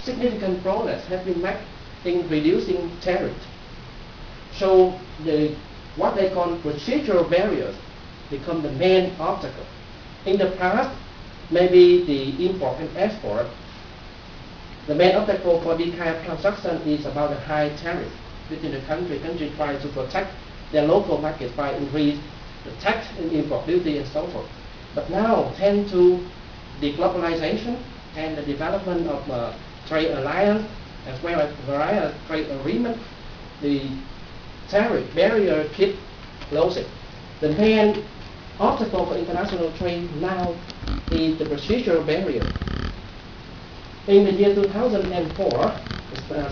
significant progress has been made in reducing tariff. So what they call procedural barriers become the main obstacle. In the past, maybe the import and export, the main obstacle for this kind of transaction is about the high tariff within the country. Country try to protect their local market by increase the tax and import duty and so forth. But now, thanks to the globalization and the development of trade alliance as well as various trade agreement, the tariff barrier keep closing. The main obstacle for international trade now is the procedural barrier. In the year 2004,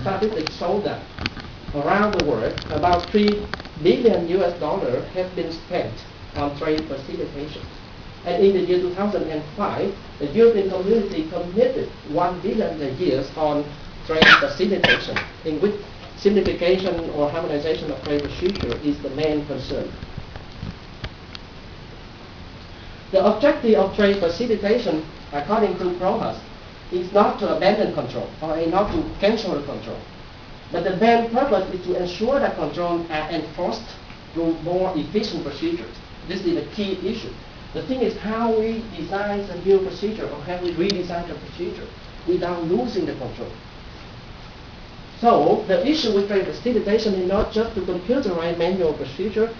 statistics show that around the world, about $3 billion have been spent on trade facilitation. And in the year 2005, the European Community committed $1 billion a year on trade facilitation, in which simplification or harmonization of trade procedure is the main concern. The objective of trade facilitation, according to Prohas, is not to abandon control or not to cancel the control. But the main purpose is to ensure that controls are enforced through more efficient procedures. This is the key issue. The thing is how we design a new procedure or how we redesign the procedure without losing the control. So the issue with trade facilitation is not just to computerize manual procedure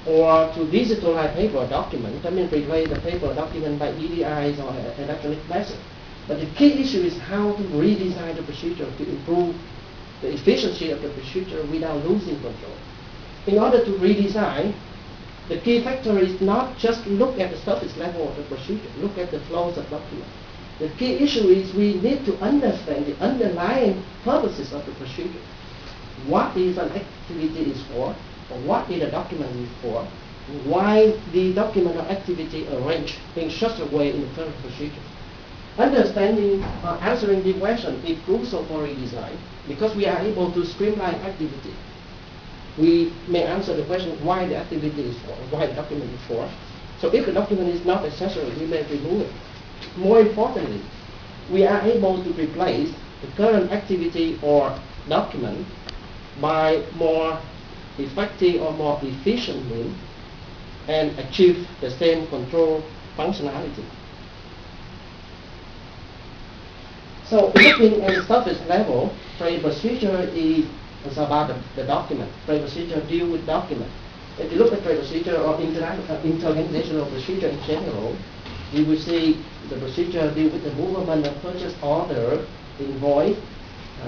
or to digitalize paper document. I mean replace the paper document by EDIs or electronic method. But the key issue is how to redesign the procedure to improve the efficiency of the procedure without losing control. In order to redesign, the key factor is not just look at the surface level of the procedure, look at the flows of documents. The key issue is we need to understand the underlying purposes of the procedure. What is an activity is for, or what is a document is for, why the document or activity arranged in such a way in the current procedure. Understanding or answering the question is crucial for redesign because we are able to streamline activity. We may answer the question why the activity is for, why the document is for. So if the document is not necessary, we may remove it. More importantly, we are able to replace the current activity or document by more effective or more efficient means and achieve the same control functionality. So looking at the surface level, trade procedure is about the document. Trade procedure deal with document. If you look at trade procedure or interorganizational procedure in general, you will see the procedure deal with the movement of purchase order, invoice,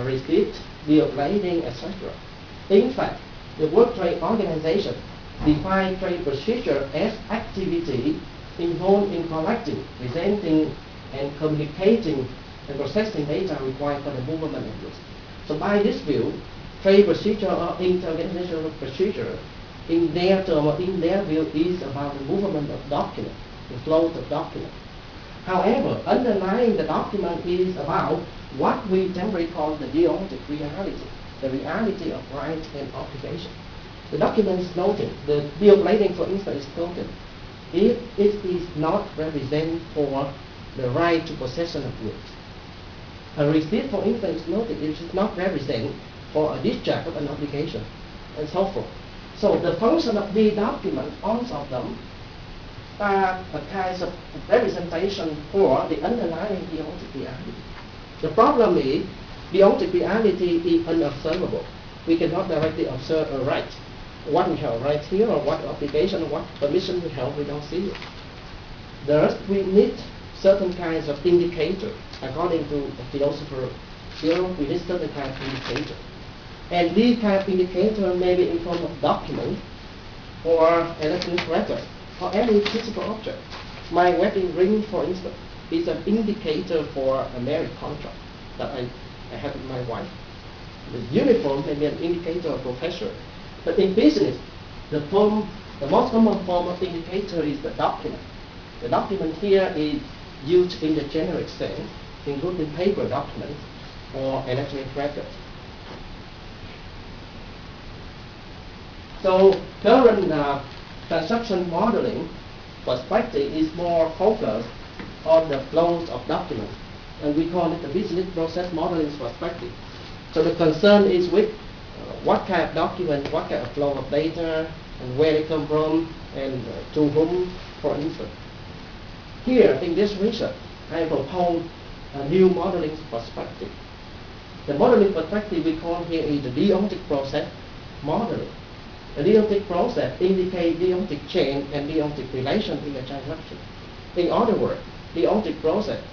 receipt, bill of lading, etc. In fact, the World Trade Organization defines trade procedure as activity involved in collecting, presenting, and communicating and processing data required for the movement of goods. So by this view, trade procedure or interorganizational procedure, in their term or in their view, is about the movement of document, the flow of document. However, underlying the document is about what we generally call the deontic reality, the reality of right and obligation. The document is noted, the bill of lading, for instance, is noted. If it is not represent for the right to possession of goods. A receipt, for instance, is noted, it is not represent for a discharge of an obligation, and so forth. So the function of the document, all of them, are a kind of representation for the underlying deontic reality. The problem is, deontic reality is unobservable. We cannot directly observe a right. What we have right here, or what obligation, or what permission we have, we don't see it. Thus, we need certain kinds of indicator. According to the philosopher, we need certain kind of indicator. And these kind of indicator may be in form of document, or electronic record, or any physical object. My wedding ring, for instance, is an indicator for a marriage contract that I have with my wife. The uniform may be an indicator of profession. But in business, the most common form of indicator is the document. The document here is used in the generic sense, including paper documents or electronic records. So current transaction modeling perspective is more focused on the flows of documents. and we call it the business process modeling perspective. So the concern is with what kind of document, what kind of flow of data, and where they come from, and to whom, for instance. Here, in this research, I propose a new modeling perspective. The modeling perspective we call here is the deontic process modeling. The deontic process indicates deontic chain and deontic relation in the transaction. In other words, deontic process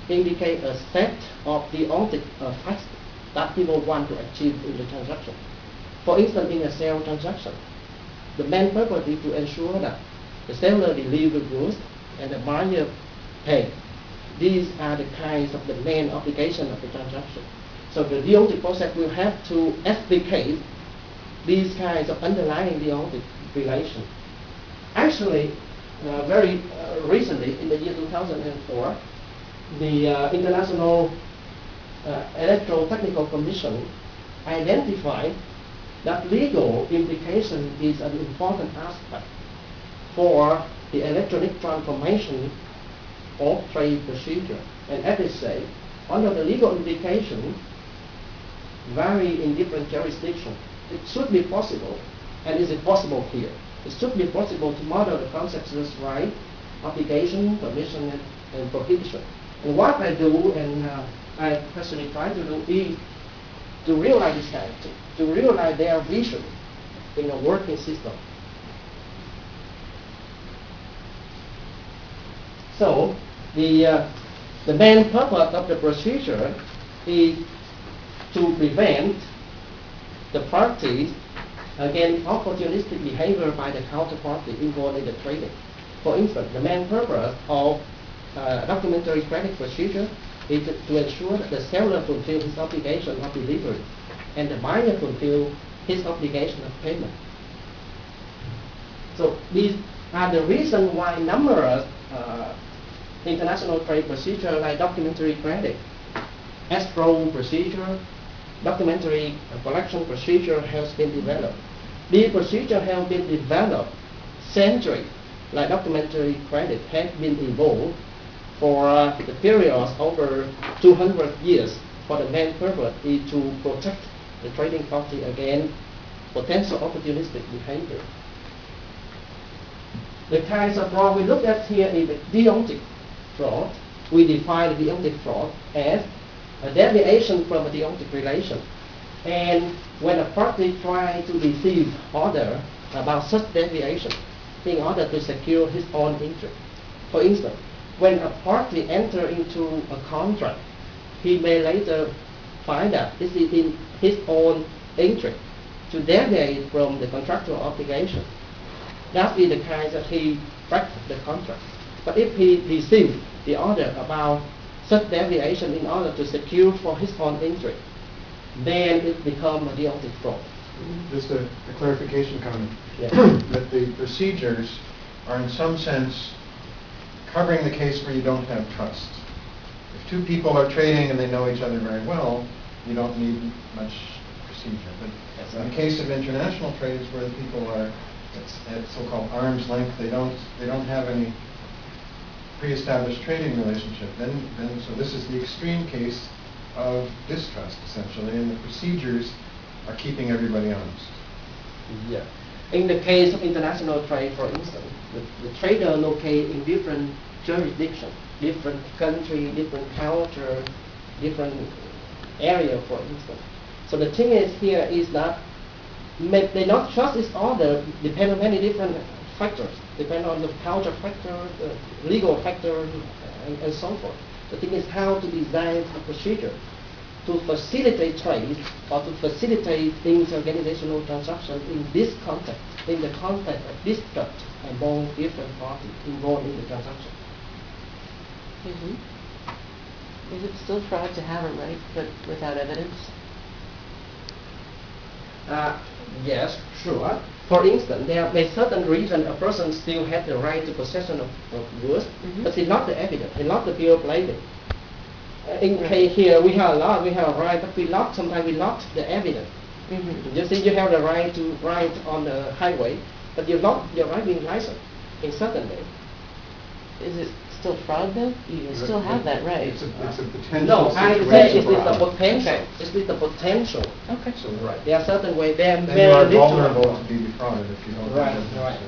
indicates a set of deontic facts that people want to achieve in the transaction. For instance, in a sale transaction, the main purpose is to ensure that the seller delivers goods and the buyer pays. These are the kinds of the main obligations of the transaction. So the deontic process will have to explicate these kinds of underlying deontic relation. Actually, very recently, in the year 2004, the International Electrotechnical Commission identified that legal implication is an important aspect for the electronic transformation of trade procedure. And as they say, under the legal implication vary in different jurisdictions. It should be possible, and is it possible here? It should be possible to model the concepts as right, obligation, permission, and prohibition. And what I do, and I personally try to do, is to realize this kind of thing, to realize their vision in a working system. So the main purpose of the procedure is to prevent the parties against opportunistic behavior by the counterparty involved in the trading. For instance, the main purpose of documentary credit procedure is to ensure that the seller fulfills his obligation of delivery and the buyer fulfills his obligation of payment. So these are the reasons why numerous international trade procedures like documentary credit, escrow procedure, documentary collection procedure has been developed. These procedures have been developed centuries, like documentary credit has been evolved for the periods over 200 years for the main purpose is to protect the trading party against potential opportunistic behavior. The kinds of fraud we look at here is the deontic fraud. We define the deontic fraud as a deviation from a deontic relation. And when a party tries to receive order about such deviation in order to secure his own interest. For instance, when a party enters into a contract, he may later find that this is in his own interest to deviate from the contractual obligation. That is the kind that he breaks the contract. But if he receives the order about such deviation in order to secure for his own interest, then it becomes a deontic fraud. Just a clarification comment. Yeah. That the procedures are in some sense covering the case where you don't have trust. If two people are trading and they know each other very well, you don't need much procedure. But in the case of international trades where the people are at so-called arm's length, they don't have any pre-established trading relationship. Then so this is the extreme case of distrust essentially, and the procedures are keeping everybody honest. Yeah. In the case of international trade, for instance, the trader locate in different jurisdictions, different country, different culture, different area, for instance. So the thing is here is that they not trust each other depend on many different factors, depend on the culture factor, the legal factor, and so forth. The thing is how to design a procedure to facilitate trade or to facilitate inter-organizational transactions in this context, in the context of dispute among different parties involved in the transaction. Mm-hmm. Is it still fraud to have a right but without evidence? Yes, sure. For instance, there may certain reason a person still has the right to possession of goods, but it's not the evidence, it's not the pure blaming. In case here we have a law, we have a right, but sometimes we lock the evidence. You see, you have the right to ride on the highway, but you lock your driving license in certain way. Is it still fraud though? You still have that right. It's a potential No, I situation say it for is the fraud. potential. Okay. It is the potential. Okay. So, right. There are certain ways. They are Then you very are literal. vulnerable to be defrauded if you don't. Right, have right, business. right.